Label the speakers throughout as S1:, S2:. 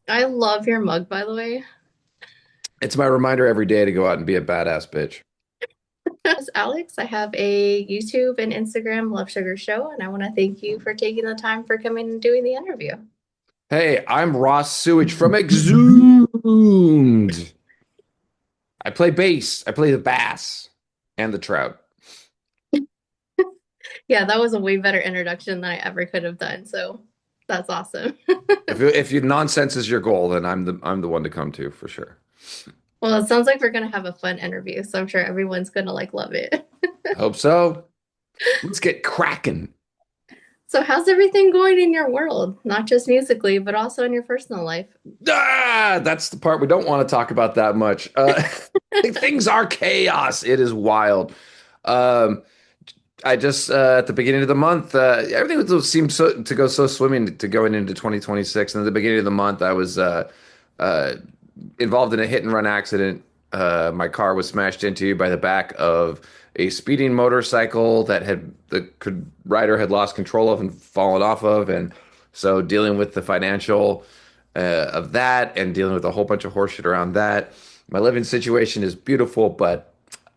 S1: I love your mug, by the way.
S2: It's my reminder every day to go out and be a badass bitch.
S1: As Alex, I have a YouTube and Instagram Love Sugar show, and I want to thank you for taking the time for coming and doing the interview.
S2: Hey, I'm Ross Sewage from Exhumed. I play bass. I play the bass and the trout.
S1: Yeah, that was a way better introduction than I ever could have done. So that's awesome.
S2: If nonsense is your goal, then I'm the one to come to for sure.
S1: Well, it sounds like we're gonna have a fun interview, so I'm sure everyone's gonna like love it.
S2: Hope so. Let's get cracking.
S1: So how's everything going in your world? Not just musically, but also in your personal life.
S2: That's the part we don't want to talk about that much. Things are chaos. It is wild. Um, I just at the beginning of the month, seemed to go so swimming to going into 2026. And at the beginning of the month, I was uh, involved in a hit and run accident. My car was smashed into by the back of a speeding motorcycle that rider had lost control of and fallen off of, and so dealing with the financial of that and dealing with a whole bunch of horseshit around that. My living situation is beautiful, but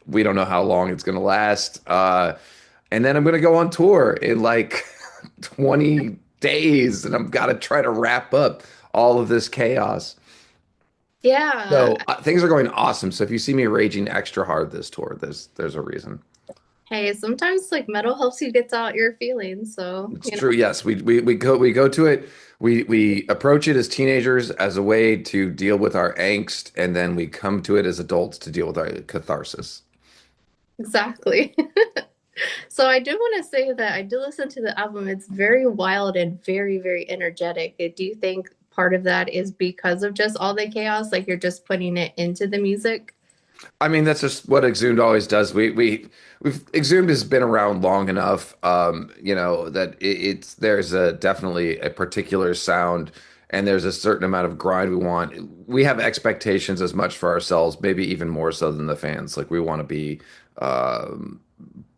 S2: we don't know how long it's going to last. And then I'm going to go on tour in like 20 days, and I've got to try to wrap up all of this chaos.
S1: Yeah.
S2: So things are going awesome. So if you see me raging extra hard this tour, there's a reason.
S1: Hey, sometimes like metal helps you get out your feelings. So,
S2: It's true. Yes, we go to it. We approach it as teenagers as a way to deal with our angst, and then we come to it as adults to deal with our catharsis.
S1: exactly. So I do want to say that I did listen to the album. It's very wild and very, very energetic. Do you think part of that is because of just all the chaos? Like you're just putting it into the music?
S2: I mean, that's just what Exhumed always does. We've Exhumed has been around long enough, that it's there's a definitely a particular sound and there's a certain amount of grind we want. We have expectations as much for ourselves, maybe even more so than the fans. Like we want to be um,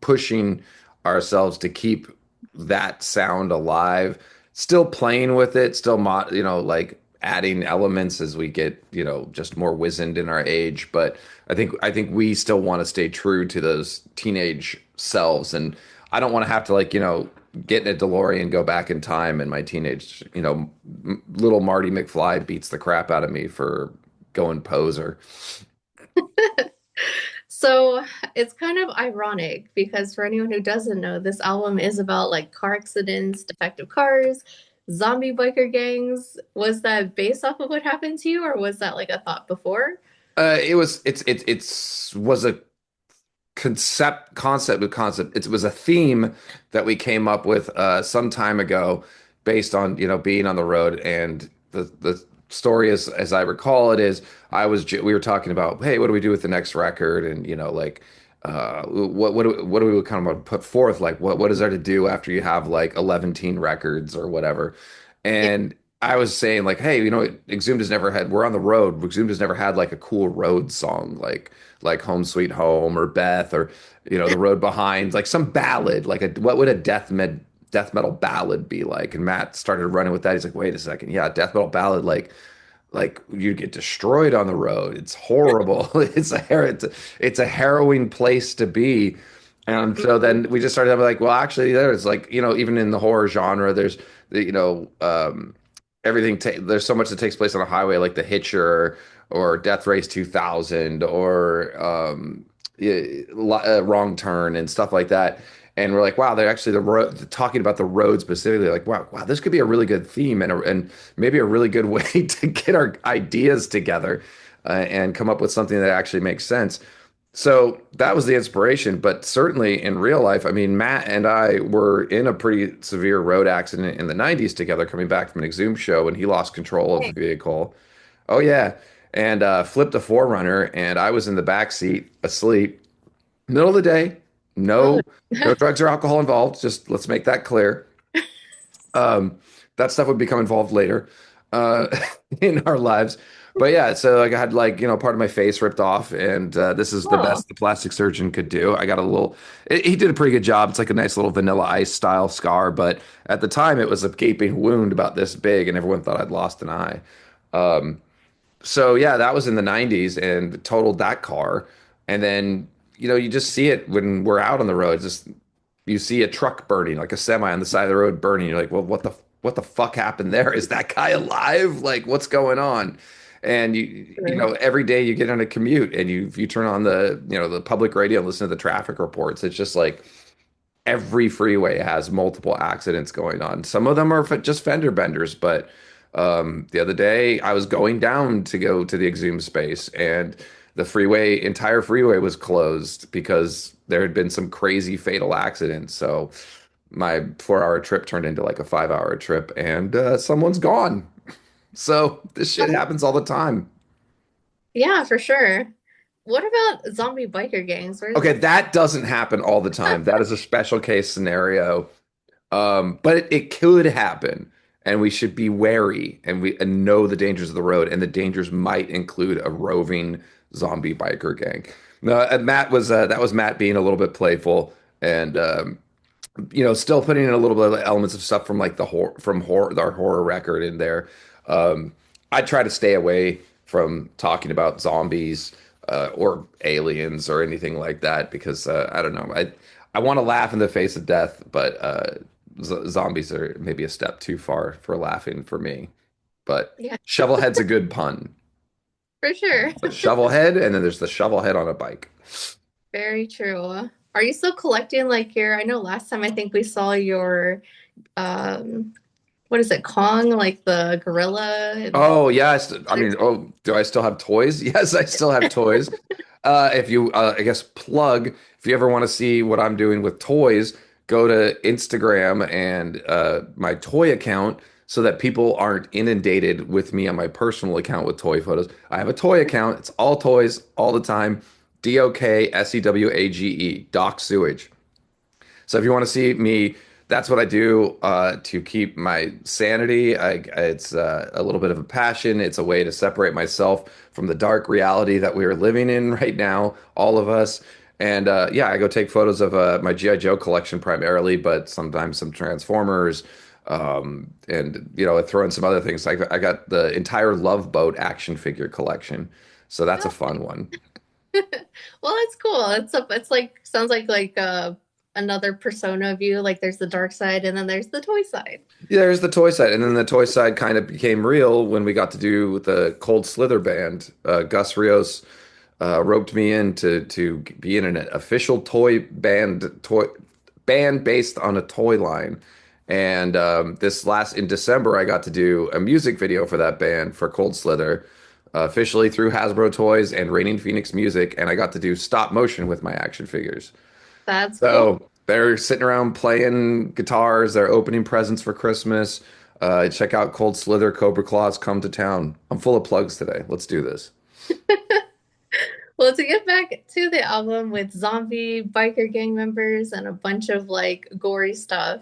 S2: pushing ourselves to keep that sound alive, still playing with it, still like adding elements as we get, just more wizened in our age. But I think we still want to stay true to those teenage selves, and I don't want to have to like, get in a DeLorean and go back in time and my teenage, little Marty McFly beats the crap out of me for going poser.
S1: So it's kind of ironic because for anyone who doesn't know, this album is about like car accidents, defective cars, zombie biker gangs. Was that based off of what happened to you, or was that like a thought before?
S2: It's was a concept. It was a theme that we came up with some time ago, based on being on the road. And the story, as I recall it, is we were talking about, hey, what do we do with the next record, and like what do we kind of put forth, like what is there to do after you have like 11 teen records or whatever.
S1: Yeah.
S2: And I was saying like, hey, Exhumed has never had, we're on the road. Exhumed has never had like a cool road song like Home Sweet Home or Beth, or The Road Behind, like some ballad, like what would a death metal ballad be like? And Matt started running with that. He's like, wait a second, yeah, death metal ballad, like you get destroyed on the road. It's horrible. It's a harrowing place to be. And so then we just started having like, well, actually, there's like, even in the horror genre, there's the, there's so much that takes place on a highway, like The Hitcher or Death Race 2000 or Wrong Turn and stuff like that. And we're like, wow, they're actually the road, talking about the road specifically. Like, wow, this could be a really good theme, and maybe a really good way to get our ideas together and come up with something that actually makes sense. So that was the inspiration. But certainly in real life, I mean, Matt and I were in a pretty severe road accident in the 90s together, coming back from an Exhumed show, and he lost control of the vehicle. Oh, yeah. And flipped a Forerunner, and I was in the back seat asleep. Middle of the day,
S1: Oh,
S2: no drugs or alcohol involved. Just let's make that clear. Um, that stuff would become involved later uh, in our lives. But yeah, so like I had like, part of my face ripped off, and this is the
S1: oh,
S2: best the plastic surgeon could do. I got a little, he did a pretty good job. It's like a nice little Vanilla Ice style scar, but at the time it was a gaping wound about this big, and everyone thought I'd lost an eye. So yeah, that was in the 90s and totaled that car. And then, you just see it when we're out on the road. Just you see a truck burning, like a semi on the side of the road burning. You're like, well, what the fuck happened there? Is that guy alive? Like, what's going on? And
S1: Sure.
S2: every day you get on a commute and you turn on the public radio and listen to the traffic reports. It's just like every freeway has multiple accidents going on. Some of them are just fender benders, but the other day I was going down to go to the Exhumed space, and the entire freeway was closed because there had been some crazy fatal accident. So my 4 hour trip turned into like a 5 hour trip, and someone's gone. So this shit happens all the time.
S1: Yeah, for sure. What about zombie biker gangs? Where's
S2: Okay,
S1: that?
S2: that doesn't happen all the time. That is a special case scenario. But it could happen, and we should be wary and know the dangers of the road, and the dangers might include a roving zombie biker gang. No, Matt was that was Matt being a little bit playful and still putting in a little bit of elements of stuff from like the horror our horror record in there. Um, I try to stay away from talking about zombies or aliens or anything like that because I don't know. I want to laugh in the face of death, but zombies are maybe a step too far for laughing for me. But
S1: Yeah,
S2: shovelhead's a good pun.
S1: for sure.
S2: The shovelhead, and then there's the shovelhead on a bike.
S1: Very true. Are you still collecting like your, I know last time I think we saw your um what is it, Kong, like the gorilla and
S2: Oh yes, I
S1: other
S2: mean, oh, do I still have toys? Yes, I still have toys. If you, I guess, if you ever want to see what I'm doing with toys, go to Instagram and my toy account so that people aren't inundated with me on my personal account with toy photos. I have a toy account. It's all toys all the time. Doksewage, Doc Sewage. So if you want to see me, that's what I do to keep my sanity. It's a little bit of a passion. It's a way to separate myself from the dark reality that we are living in right now, all of us. And yeah, I go take photos of my G.I. Joe collection primarily, but sometimes some Transformers, and I throw in some other things. I got the entire Love Boat action figure collection, so that's a fun one.
S1: well, it's cool. It's like sounds like another persona of you. Like there's the dark side and then there's the toy side.
S2: Yeah, there's the toy side, and then the toy side kind of became real when we got to do the Cold Slither band. Gus Rios roped me in to be in an official toy band based on a toy line. And this last in December, I got to do a music video for that band for Cold Slither, officially through Hasbro Toys and Raining Phoenix Music, and I got to do stop motion with my action figures.
S1: That's cool.
S2: So they're sitting around playing guitars. They're opening presents for Christmas. Check out Cold Slither, Cobra Claws, come to town. I'm full of plugs today. Let's do this.
S1: Well, to get back to the album with zombie biker gang members and a bunch of like gory stuff,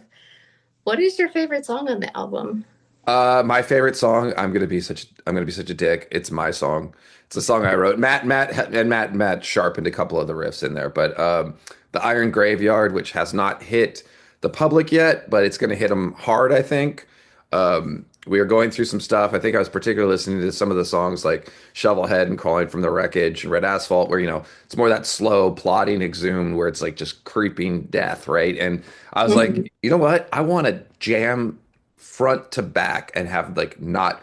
S1: what is your favorite song on the album?
S2: My favorite song. I'm gonna be such a dick. It's my song. It's a song I wrote. Matt sharpened a couple of the riffs in there, but the Iron Graveyard, which has not hit the public yet, but it's gonna hit them hard, I think. We are going through some stuff. I think I was particularly listening to some of the songs like Shovelhead and Calling from the Wreckage and Red Asphalt, where it's more that slow, plodding Exhumed, where it's like just creeping death, right? And I was
S1: Mhm.
S2: like, you know what? I want to jam front to back and have like not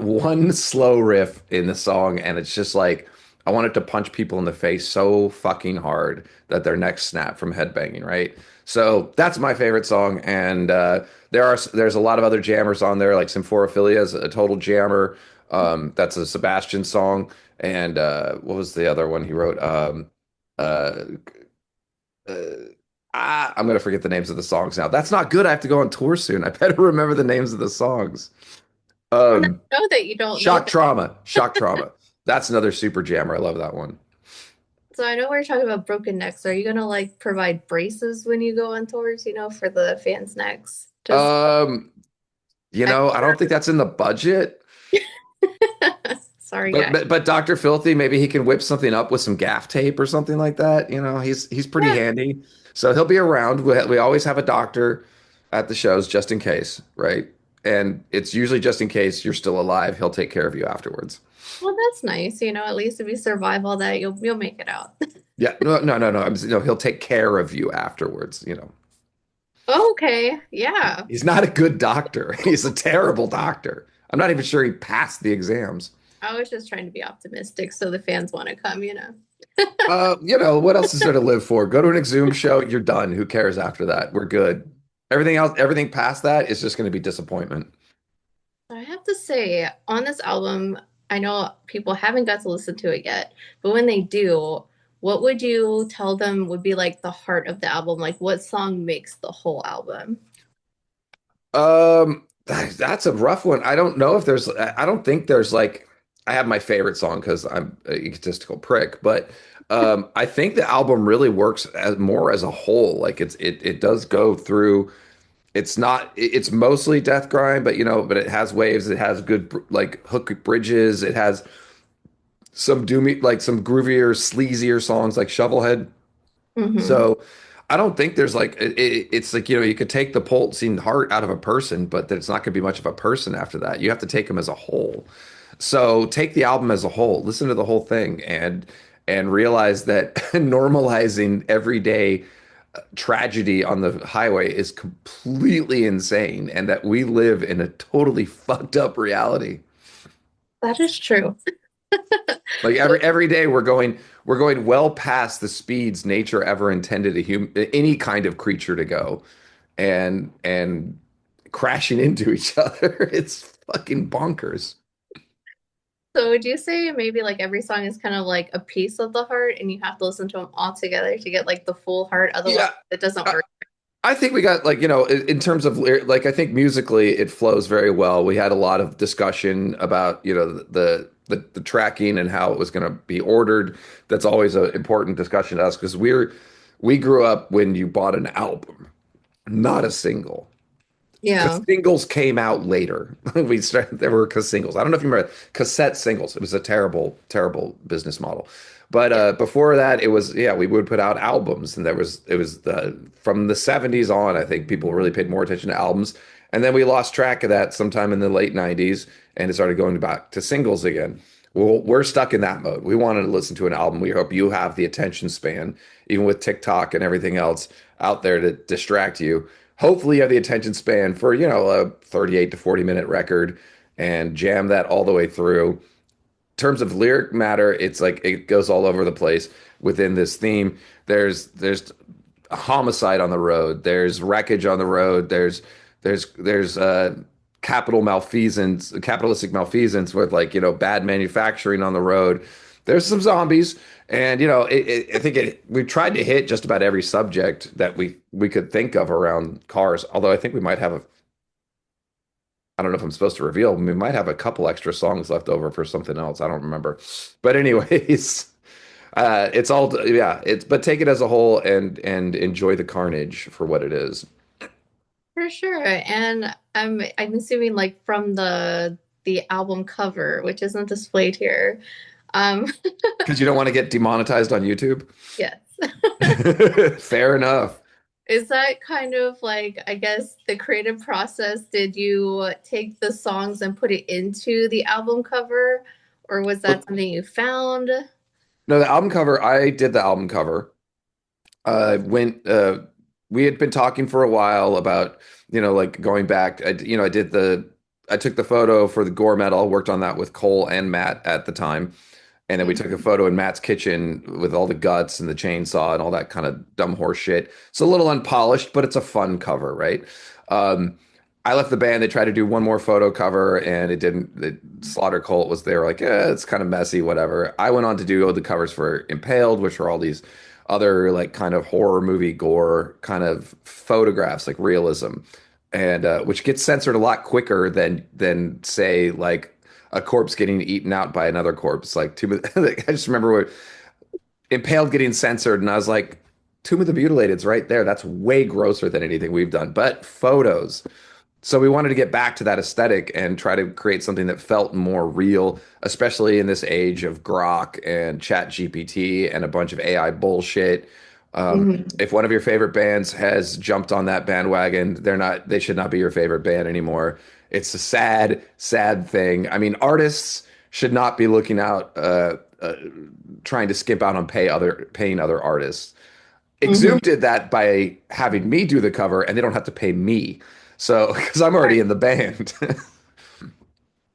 S2: one slow riff in the song, and it's just like I wanted to punch people in the face so fucking hard that their necks snap from headbanging, right? So that's my favorite song, and there's a lot of other jammers on there, like Symphorophilia is a total jammer. That's a Sebastian song, and what was the other one he wrote? Uh, uh, I'm gonna forget the names of the songs now. That's not good. I have to go on tour soon. I better remember the names of the songs.
S1: I don't
S2: Um,
S1: know that you don't know
S2: Shock
S1: that.
S2: Trauma, Shock Trauma. That's another super jammer. I love that one.
S1: So I know we're talking about broken necks. Are you gonna like provide braces when you go on tours, for the fans' necks? Just
S2: Um, I don't think that's in the budget.
S1: sorry,
S2: But
S1: guys.
S2: but but Dr. Filthy, maybe he can whip something up with some gaff tape or something like that. He's pretty
S1: Yeah,
S2: handy. So he'll be around. We always have a doctor at the shows just in case, right? and it's usually just in case you're still alive, he'll take care of you afterwards.
S1: Well, that's nice. At least if you survive all that, you'll make it out.
S2: Yeah, no, no, no, no. No, he'll take care of you afterwards.
S1: Okay, yeah.
S2: He's not a good doctor. He's a terrible doctor. I'm not even sure he passed the exams.
S1: I was just trying to be optimistic so the fans want to come.
S2: What else is there to live for? Go to an Exhumed show, you're done. Who cares after that? We're good. Everything else, everything past that is just going to be disappointment.
S1: I have to say, on this album, I know people haven't got to listen to it yet, but when they do, what would you tell them would be like the heart of the album? Like, what song makes the whole album?
S2: That's a rough one. I don't know if there's, I don't think there's like, I have my favorite song because I'm an egotistical prick, but I think the album really works as more as a whole. Like it does go through. It's mostly death grind, but it has waves. It has good like hook bridges. It has some doomy, like some groovier, sleazier songs like Shovelhead.
S1: Hmm.
S2: So I don't think there's like it's like you could take the pulsing heart out of a person, but that it's not going to be much of a person after that. You have to take them as a whole. So take the album as a whole, listen to the whole thing, and realize that normalizing everyday tragedy on the highway is completely insane, and that we live in a totally fucked up reality.
S1: That is true.
S2: Like every day we're going well past the speeds nature ever intended any kind of creature to go, and crashing into each other. It's fucking bonkers.
S1: So would you say maybe like every song is kind of like a piece of the heart and you have to listen to them all together to get like the full heart? Otherwise,
S2: Yeah,
S1: it doesn't
S2: I,
S1: work.
S2: I think we got like in terms of like I think musically it flows very well. We had a lot of discussion about the tracking and how it was going to be ordered. That's always an important discussion to us because we grew up when you bought an album, not a single.
S1: Yeah.
S2: Because singles came out later. There were singles. I don't know if you remember cassette singles. It was a terrible, terrible business model. But
S1: Yeah.
S2: before that, it was yeah, we would put out albums, and it was from the '70s on. I think people really paid more attention to albums, and then we lost track of that sometime in the late '90s, and it started going back to singles again. Well, we're stuck in that mode. We wanted to listen to an album. We hope you have the attention span, even with TikTok and everything else out there to distract you. Hopefully you have the attention span for, a 38 to 40-minute record and jam that all the way through. In terms of lyric matter, it's like it goes all over the place within this theme. There's a homicide on the road. There's wreckage on the road. There's capital malfeasance, capitalistic malfeasance with like, bad manufacturing on the road. There's some zombies. And I think we tried to hit just about every subject that we could think of around cars. Although I think we might have I don't know if I'm supposed to reveal. We might have a couple extra songs left over for something else. I don't remember. But anyways, it's all yeah. But take it as a whole and enjoy the carnage for what it is.
S1: For sure. And I'm assuming like from the album cover, which isn't displayed here. Um,
S2: Because you don't want to get demonetized on YouTube.
S1: yes.
S2: Fair enough.
S1: Is that kind of like, I guess, the creative process? Did you take the songs and put it into the album cover, or was that something you found?
S2: No, the album cover. I did the album cover. Went we had been talking for a while about like going back. I took the photo for the gore metal, worked on that with Cole and Matt at the time, and then we took a photo in Matt's kitchen with all the guts and the chainsaw and all that kind of dumb horse shit. It's a little unpolished, but it's a fun cover, right? I left the band. They tried to do one more photo cover, and it didn't. The Slaughter Cult was there, like, it's kind of messy, whatever. I went on to do the covers for Impaled, which are all these other like kind of horror movie gore kind of photographs, like realism, and which gets censored a lot quicker than say like a corpse getting eaten out by another corpse. Like I just remember what Impaled getting censored, and I was like, Tomb of the Mutilated's right there. That's way grosser than anything we've done. But photos. So we wanted to get back to that aesthetic and try to create something that felt more real, especially in this age of Grok and Chat GPT and a bunch of AI bullshit.
S1: Mhm.
S2: If one of your favorite bands has jumped on that bandwagon, they should not be your favorite band anymore. It's a sad, sad thing. I mean, artists should not be looking out, trying to skip out on paying other artists.
S1: Mhm.
S2: Exhumed did that by having me do the cover, and they don't have to pay me. So, because I'm already
S1: Right.
S2: in the band.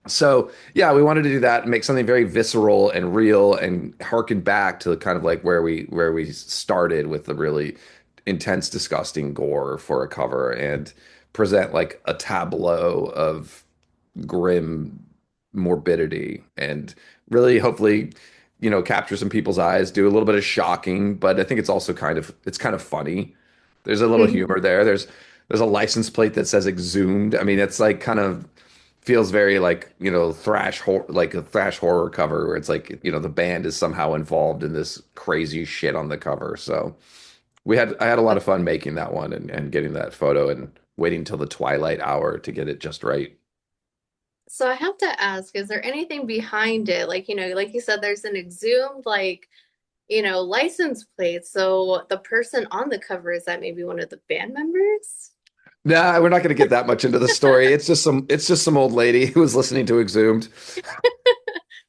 S2: So, yeah, we wanted to do that and make something very visceral and real and harken back to kind of like where we started with the really intense, disgusting gore for a cover and present like a tableau of grim morbidity and really hopefully, capture some people's eyes, do a little bit of shocking, but I think it's kind of funny. There's a little
S1: Mhm.
S2: humor there. There's a license plate that says Exhumed. I mean, it's like kind of feels very like, like a thrash horror cover where it's like, the band is somehow involved in this crazy shit on the cover. So I had a lot of fun making that one and getting that photo and waiting till the twilight hour to get it just right.
S1: So I have to ask, is there anything behind it? Like, like you said, there's an exhumed, like, license plate. So the person on the cover, is that maybe one of the band members?
S2: Nah, we're not going to get that much into the story. It's just some old lady who was listening to Exhumed.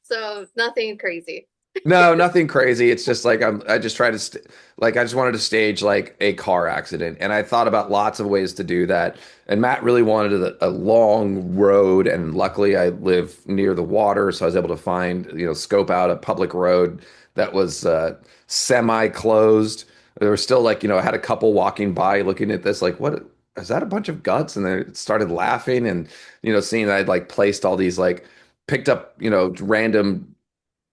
S1: So nothing crazy.
S2: No, nothing crazy. It's just like I just try to I just wanted to stage like a car accident, and I thought about lots of ways to do that. And Matt really wanted a long road, and luckily I live near the water, so I was able to find, scope out a public road that was semi-closed. There was still like, I had a couple walking by looking at this like, what is that, a bunch of guts? And they started laughing and, seeing that I'd like placed all these like picked up, random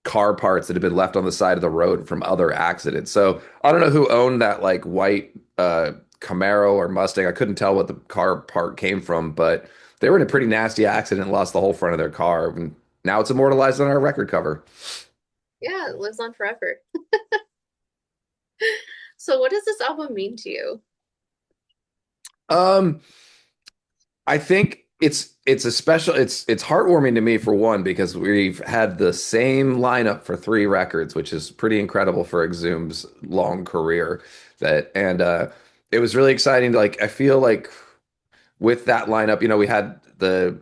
S2: car parts that had been left on the side of the road from other accidents. So I don't know who owned that like white Camaro or Mustang. I couldn't tell what the car part came from, but they were in a pretty nasty accident and lost the whole front of their car. And now it's immortalized on our record cover.
S1: Yeah, it lives on forever. So what does this album mean to you?
S2: Um, I think it's heartwarming to me for one because we've had the same lineup for three records, which is pretty incredible for Exhum's long career. It was really exciting to like I feel like with that lineup, we had the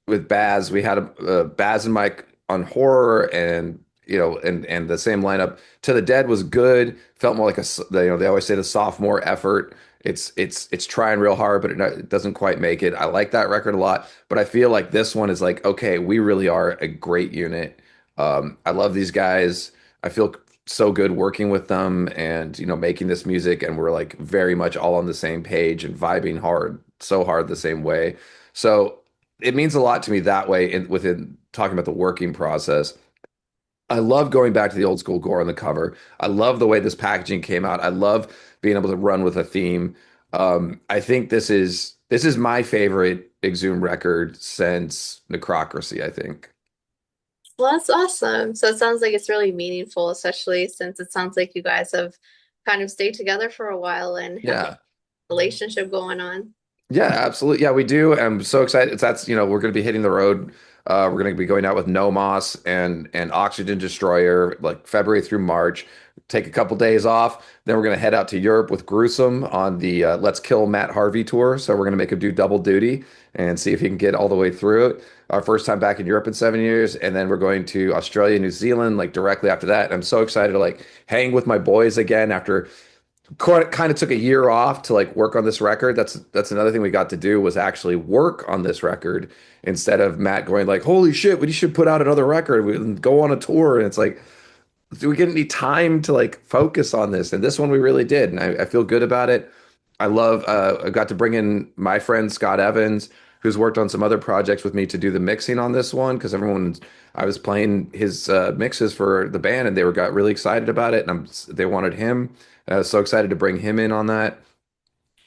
S2: with Baz, we had Baz and Mike on horror, and and the same lineup. To the Dead was good. Felt more like they always say the sophomore effort. It's trying real hard, but it doesn't quite make it. I like that record a lot, but I feel like this one is like, okay, we really are a great unit. I love these guys. I feel so good working with them and making this music, and we're like very much all on the same page and vibing hard, so hard the same way. So it means a lot to me that way within talking about the working process. I love going back to the old school gore on the cover. I love the way this packaging came out. I love being able to run with a theme. I think this is my favorite Exhumed record since Necrocracy, I think.
S1: Well, that's awesome. So it sounds like it's really meaningful, especially since it sounds like you guys have kind of stayed together for a while and have a
S2: Yeah.
S1: relationship going on.
S2: Yeah, absolutely. Yeah, we do. I'm so excited. We're going to be hitting the road. We're going to be going out with No Moss and Oxygen Destroyer like February through March. Take a couple days off. Then we're going to head out to Europe with Gruesome on the Let's Kill Matt Harvey tour. So we're going to make him do double duty and see if he can get all the way through it. Our first time back in Europe in 7 years, and then we're going to Australia, New Zealand like directly after that. And I'm so excited to like hang with my boys again after kind of took a year off to like work on this record. That's another thing we got to do was actually work on this record instead of Matt going like, "Holy shit, we should put out another record. We go on a tour." And it's like, do we get any time to like focus on this? And this one we really did, and I feel good about it. I got to bring in my friend Scott Evans, who's worked on some other projects with me to do the mixing on this one because I was playing his mixes for the band and got really excited about it, and they wanted him. I was so excited to bring him in on that.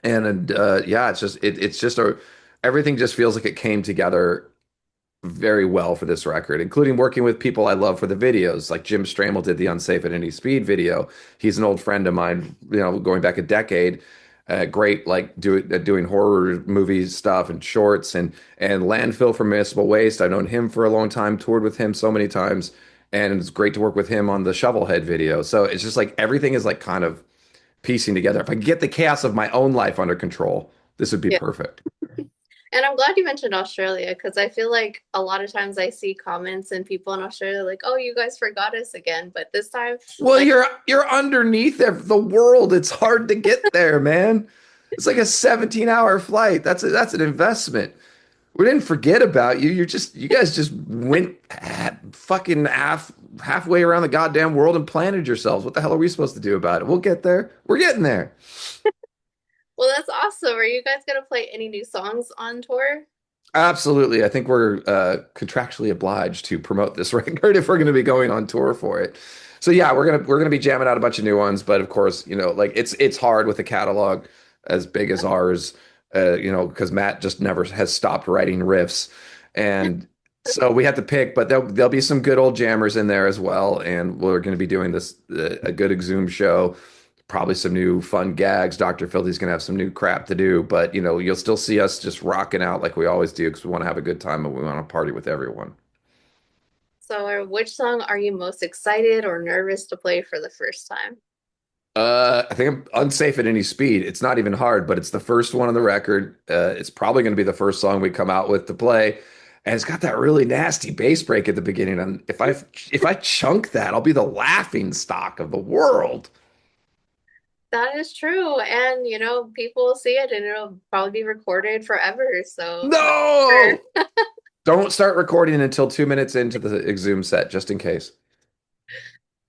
S2: Yeah, it's just everything just feels like it came together very well for this record, including working with people I love for the videos. Like Jim Stramel did the Unsafe at Any Speed video. He's an old friend of mine, going back a decade. Great, like doing horror movie stuff and shorts and Landfill for Municipal Waste. I've known him for a long time, toured with him so many times, and it's great to work with him on the Shovelhead video. So it's just like everything is like kind of piecing together. If I could get the chaos of my own life under control, this would be
S1: Yeah.
S2: perfect.
S1: And I'm glad you mentioned Australia because I feel like a lot of times I see comments and people in Australia like, "Oh, you guys forgot us again." But this time,
S2: Well,
S1: like,
S2: you're underneath the world. It's hard to get there, man. It's like a 17-hour flight. That's an investment. We didn't forget about you. You guys just went fucking halfway around the goddamn world and planted yourselves. What the hell are we supposed to do about it? We'll get there. We're getting there.
S1: well, that's awesome. Are you guys gonna play any new songs on tour?
S2: Absolutely. I think we're contractually obliged to promote this record if we're going to be going on tour for it. So yeah, we're gonna be jamming out a bunch of new ones, but of course, like it's hard with a catalog as big as ours, because Matt just never has stopped writing riffs, and so we have to pick. But there'll be some good old jammers in there as well, and we're going to be doing this a good Exhumed show. Probably some new fun gags. Dr. Filthy's gonna have some new crap to do, but you'll still see us just rocking out like we always do because we want to have a good time and we want to party with everyone.
S1: So, which song are you most excited or nervous to play for the first time?
S2: I think I'm unsafe at any speed. It's not even hard, but it's the first one on the record. It's probably going to be the first song we come out with to play, and it's got that really nasty bass break at the beginning. And if I chunk that, I'll be the laughing stock of the world.
S1: That is true. And, people will see it and it'll probably be recorded forever. So, not sure.
S2: No! Don't start recording until 2 minutes into the Exhumed set, just in case.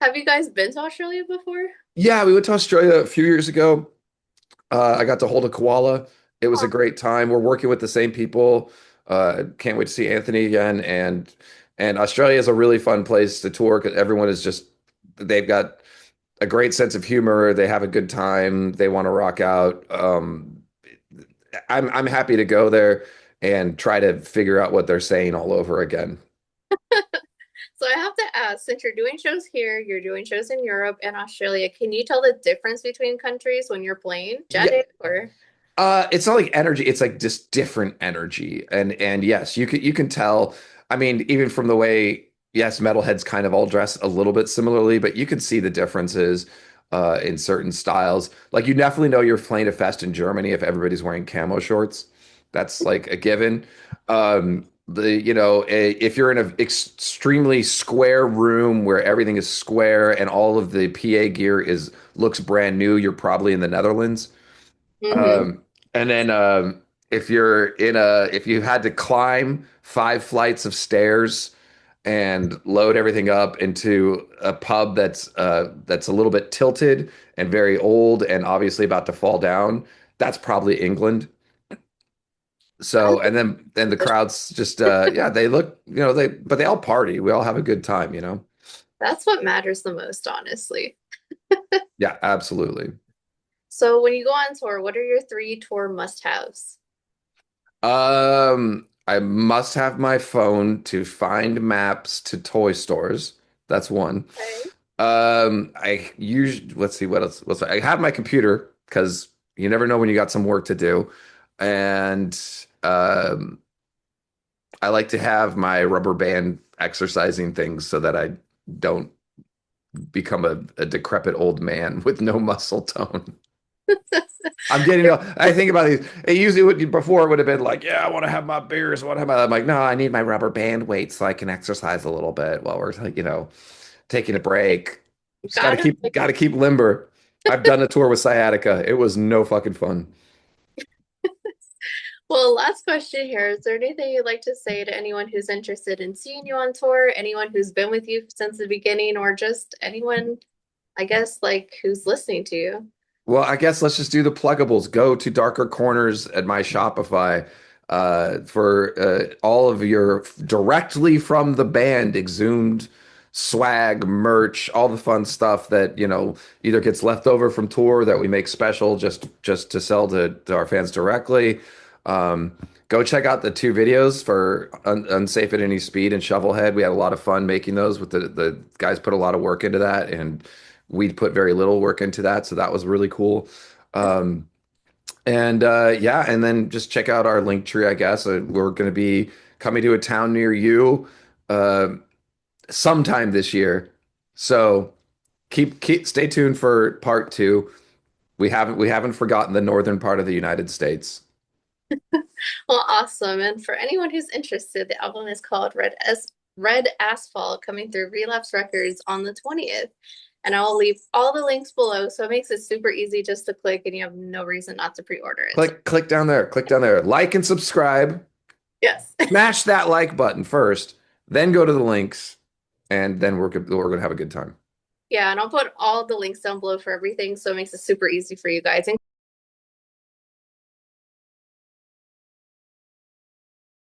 S1: Have you guys been to Australia before?
S2: Yeah, we went to Australia a few years ago. I got to hold a koala. It was a
S1: Oh,
S2: great time. We're working with the same people. Can't wait to see Anthony again. And Australia is a really fun place to tour because everyone is just they've got a great sense of humor. They have a good time. They want to rock out. I'm happy to go there and try to figure out what they're saying all over again.
S1: so I have to ask, since you're doing shows here, you're doing shows in Europe and Australia, can you tell the difference between countries when you're playing?
S2: Yeah,
S1: Jetic or
S2: it's not like energy, it's like just different energy. And yes, you can tell. I mean, even from the way, yes, metalheads kind of all dress a little bit similarly, but you can see the differences in certain styles. Like you definitely know you're playing a fest in Germany if everybody's wearing camo shorts. That's like a given. If you're in an extremely square room where everything is square and all of the PA gear is looks brand new, you're probably in the Netherlands.
S1: hmm
S2: And then if you had to climb 5 flights of stairs and load everything up into a pub that's a little bit tilted and very old and obviously about to fall down, that's probably England. So and then the crowds just yeah, they look, they all party. We all have a good time.
S1: That's what matters the most, honestly.
S2: Yeah, absolutely.
S1: So when you go on tour, what are your three tour must-haves?
S2: I must have my phone to find maps to toy stores. That's one.
S1: Okay.
S2: I usually let's see what else. I have my computer because you never know when you got some work to do, and I like to have my rubber band exercising things so that I don't become a decrepit old man with no muscle tone. I'm getting. I think about these. It usually would before it would have been like, yeah, I want to have my beers. I want to have my. I'm like, no, I need my rubber band weight so I can exercise a little bit while we're like, taking a break. Just
S1: Gotta
S2: got to keep limber. I've done a tour with sciatica. It was no fucking fun.
S1: Well, last question here. Is there anything you'd like to say to anyone who's interested in seeing you on tour, anyone who's been with you since the beginning, or just anyone, I guess, like who's listening to you?
S2: Well, I guess let's just do the pluggables. Go to Darker Corners at my Shopify for all of your directly from the band exhumed swag, merch, all the fun stuff that, either gets left over from tour that we make special just to sell to our fans directly. Um, Go check out the 2 videos for Unsafe at Any Speed and Shovelhead. We had a lot of fun making those with the guys put a lot of work into that and we put very little work into that, so that was really cool. Um, and yeah, and then just check out our link tree, I guess. We're going to be coming to a town near you uh, sometime this year. So keep stay tuned for part 2. We haven't forgotten the northern part of the United States.
S1: Well, awesome. And for anyone who's interested, the album is called Red Asphalt, coming through Relapse Records on the 20th. And I'll leave all the links below, so it makes it super easy just to click, and you have no reason not to pre-order it. So,
S2: Click down there. Click down there. Like and subscribe.
S1: yes.
S2: Smash that like button first, then go to the links, and then we're gonna have a good time.
S1: Yeah, and I'll put all the links down below for everything, so it makes it super easy for you guys.